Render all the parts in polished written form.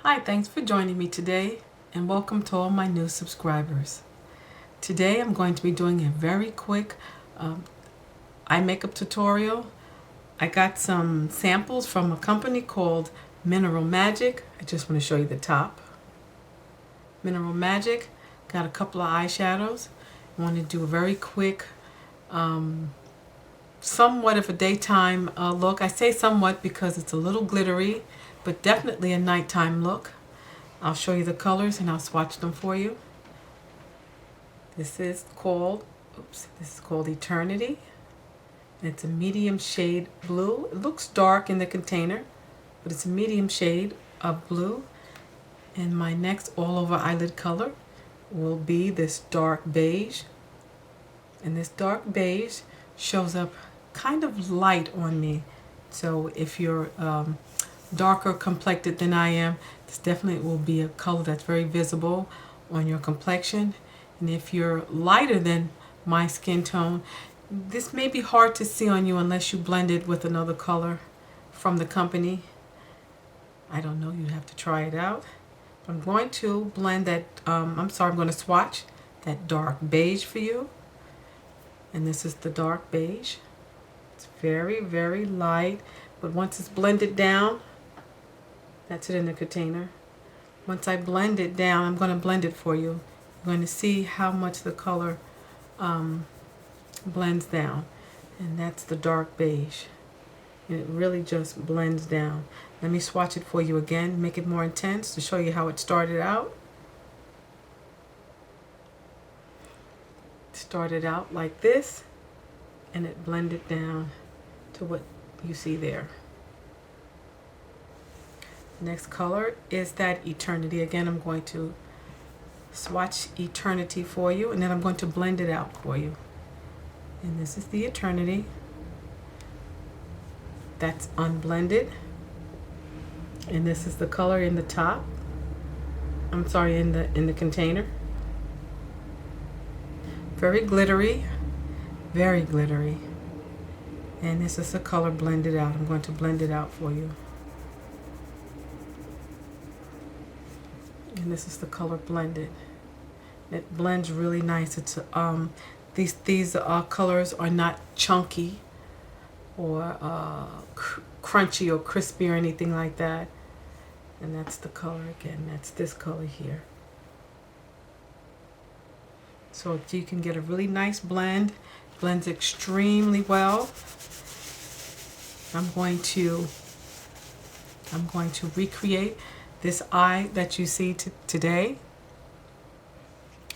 Hi, thanks for joining me today and welcome to all my new subscribers. Today I'm going to be doing a very quick eye makeup tutorial. I got some samples from a company called Mineral Magic. I just want to show you the top. Mineral Magic. Got a couple of eyeshadows. I want to do a very quick somewhat of a daytime look. I say somewhat because it's a little glittery, but definitely a nighttime look. I'll show you the colors and I'll swatch them for you. This is called Eternity. It's a medium shade blue. It looks dark in the container, but it's a medium shade of blue. And my next all over eyelid color will be this dark beige. And this dark beige shows up kind of light on me. So if you're darker complected than I am, this definitely will be a color that's very visible on your complexion. And if you're lighter than my skin tone, this may be hard to see on you unless you blend it with another color from the company. I don't know, you have to try it out. I'm going to blend that, I'm going to swatch that dark beige for you. And this is the dark beige. It's very, very light, but once it's blended down, that's it in the container. Once I blend it down, I'm going to blend it for you. You're going to see how much the color blends down. And that's the dark beige. And it really just blends down. Let me swatch it for you again, make it more intense to show you how it started out. It started out like this, and it blended down to what you see there. Next color is that Eternity. Again, I'm going to swatch Eternity for you, and then I'm going to blend it out for you. And this is the Eternity. That's unblended. And this is the color in the top. I'm sorry, in the container. Very glittery, very glittery. And this is the color blended out. I'm going to blend it out for you. And this is the color blended. It blends really nice. It's these colors are not chunky or crunchy or crispy or anything like that. And that's the color again. That's this color here. So you can get a really nice blend. Blends extremely well. I'm going to recreate this eye that you see today.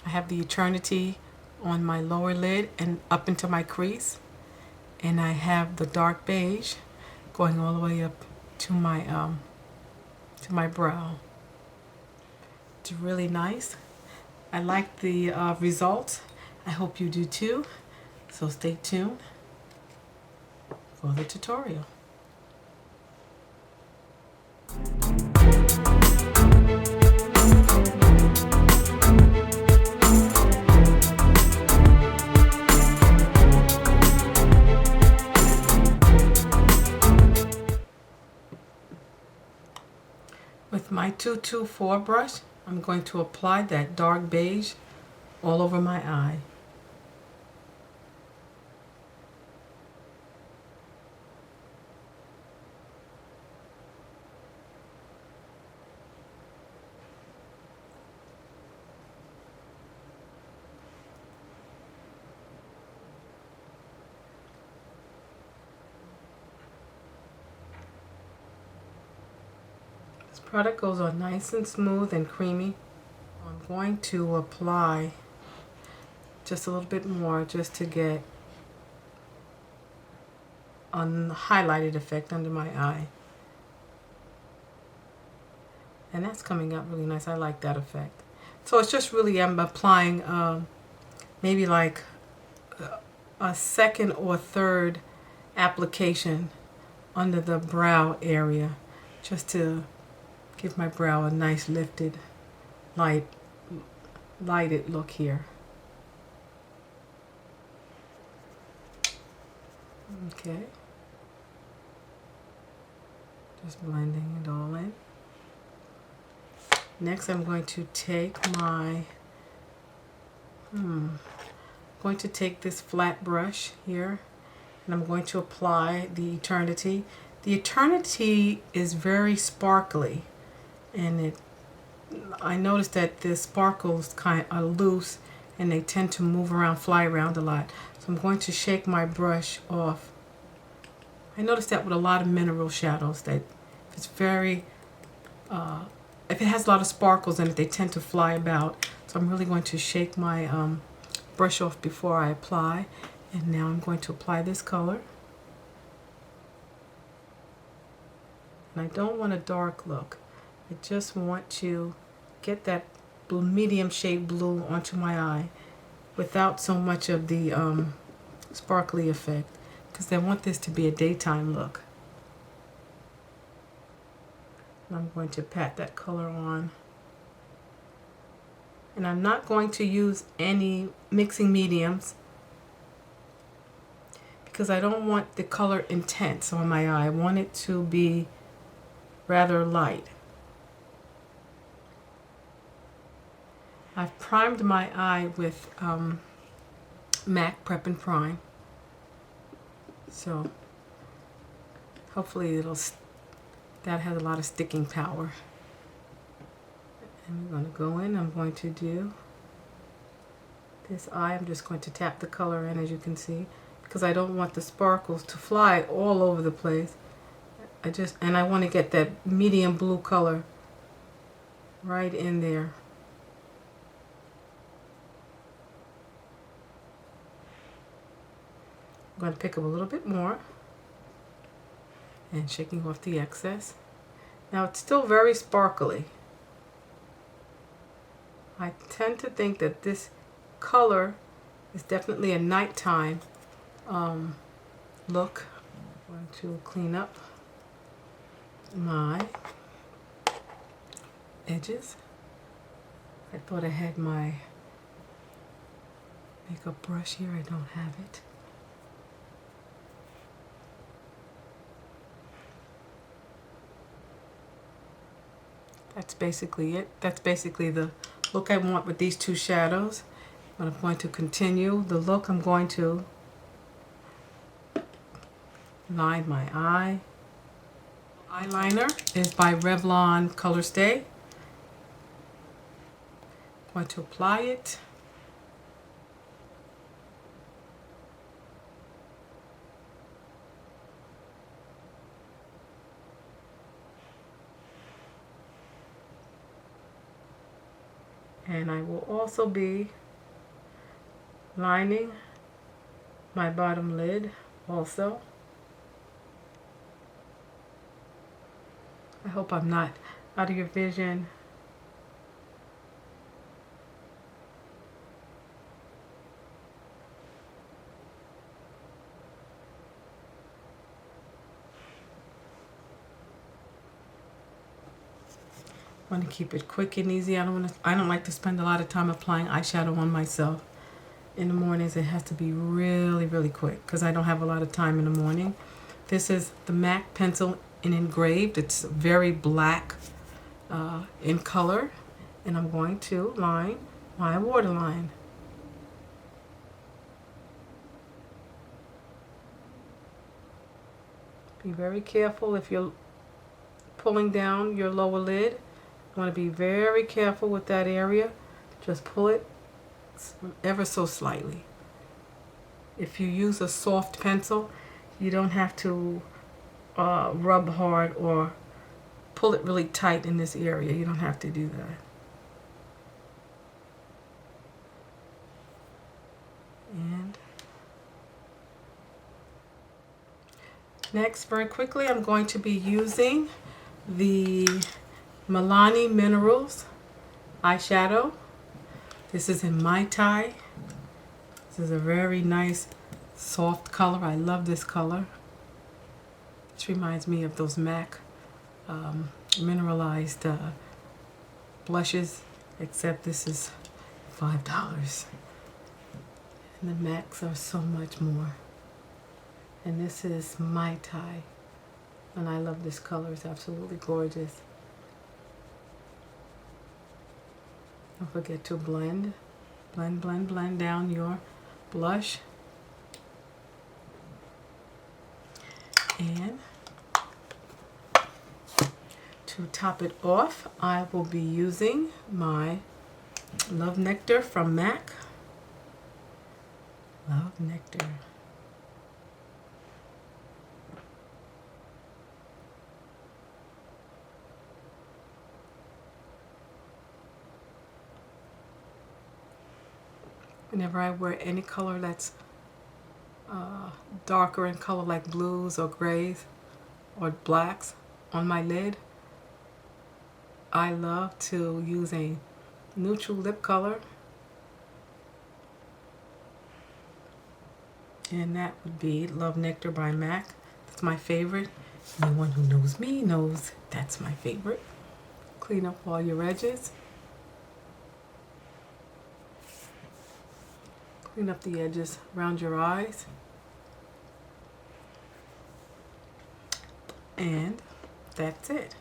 I have the Eternity on my lower lid and up into my crease, and I have the dark beige going all the way up to my brow. It's really nice. I like the results. I hope you do too. So stay tuned for the tutorial. With my 224 brush, I'm going to apply that dark beige all over my eye. This product goes on nice and smooth and creamy. I'm going to apply just a little bit more just to get a highlighted effect under my eye. And that's coming out really nice. I like that effect. So it's just really, I'm applying maybe like a second or third application under the brow area, just to give my brow a nice lifted, lighted look here. Okay. Just blending it all in. Next, I'm going to take my, going to take this flat brush here, and I'm going to apply the Eternity. The Eternity is very sparkly, and I noticed that the sparkles kind are loose, and they tend to move around, fly around a lot. So I'm going to shake my brush off. I noticed that with a lot of mineral shadows, that if it's very, if it has a lot of sparkles in it, they tend to fly about. So I'm really going to shake my brush off before I apply. And now I'm going to apply this color. And I don't want a dark look. I just want to get that medium shade blue onto my eye without so much of the sparkly effect, because I want this to be a daytime look. And I'm going to pat that color on. And I'm not going to use any mixing mediums because I don't want the color intense on my eye. I want it to be rather light. I've primed my eye with MAC Prep and Prime, so hopefully that has a lot of sticking power. And we're going to go in. I'm going to do this eye. I'm just going to tap the color in, as you can see, because I don't want the sparkles to fly all over the place. And I want to get that medium blue color right in there. I'm going to pick up a little bit more and shaking off the excess. Now it's still very sparkly. I tend to think that this color is definitely a nighttime look. I'm going to clean up my edges. I thought I had my makeup brush here. I don't have it. That's basically it. That's basically the look I want with these two shadows. But I'm going to continue the look. I'm going to line my eye. Eyeliner is by Revlon Color Stay. I'm going to apply it. And I will also be lining my bottom lid also. I hope I'm not out of your vision. I want to keep it quick and easy. I don't like to spend a lot of time applying eyeshadow on myself. In the mornings it has to be really, really quick because I don't have a lot of time in the morning. This is the MAC pencil in engraved. It's very black in color, and I'm going to line my waterline. Be very careful if you're pulling down your lower lid. You want to be very careful with that area. Just pull it ever so slightly. If you use a soft pencil, you don't have to rub hard or pull it really tight in this area. You don't have to do that. And next, very quickly, I'm going to be using the Milani Minerals eyeshadow. This is in Mai Tai. This is a very nice soft color. I love this color. This reminds me of those MAC mineralized blushes, except this is $5. And the MACs are so much more. And this is Mai Tai. And I love this color. It's absolutely gorgeous. Don't forget to blend down your blush. And to top it off, I will be using my Love Nectar from MAC. Love Nectar. Whenever I wear any color that's darker in color, like blues or grays or blacks on my lid, I love to use a neutral lip color, and that would be Love Nectar by MAC. That's my favorite. Anyone who knows me knows that's my favorite. Clean up all your edges. Clean up the edges around your eyes. And that's it.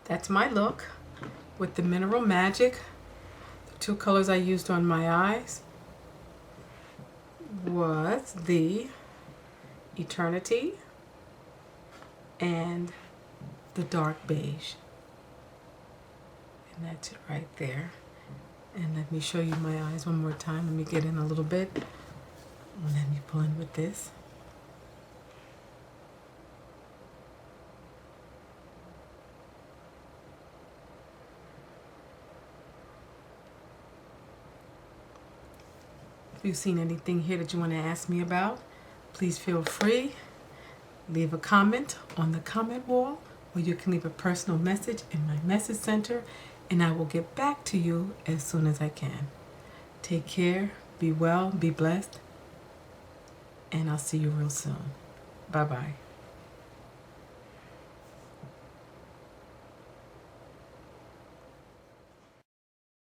That's my look with the Mineral Magic. The two colors I used on my eyes was the Eternity and the Dark Beige. And that's it right there. And let me show you my eyes one more time. Let me get in a little bit. And let me pull in with this. If you've seen anything here that you want to ask me about, please feel free. Leave a comment on the comment wall, or you can leave a personal message in my message center, and I will get back to you as soon as I can. Take care, be well, be blessed, and I'll see you real soon. Bye-bye.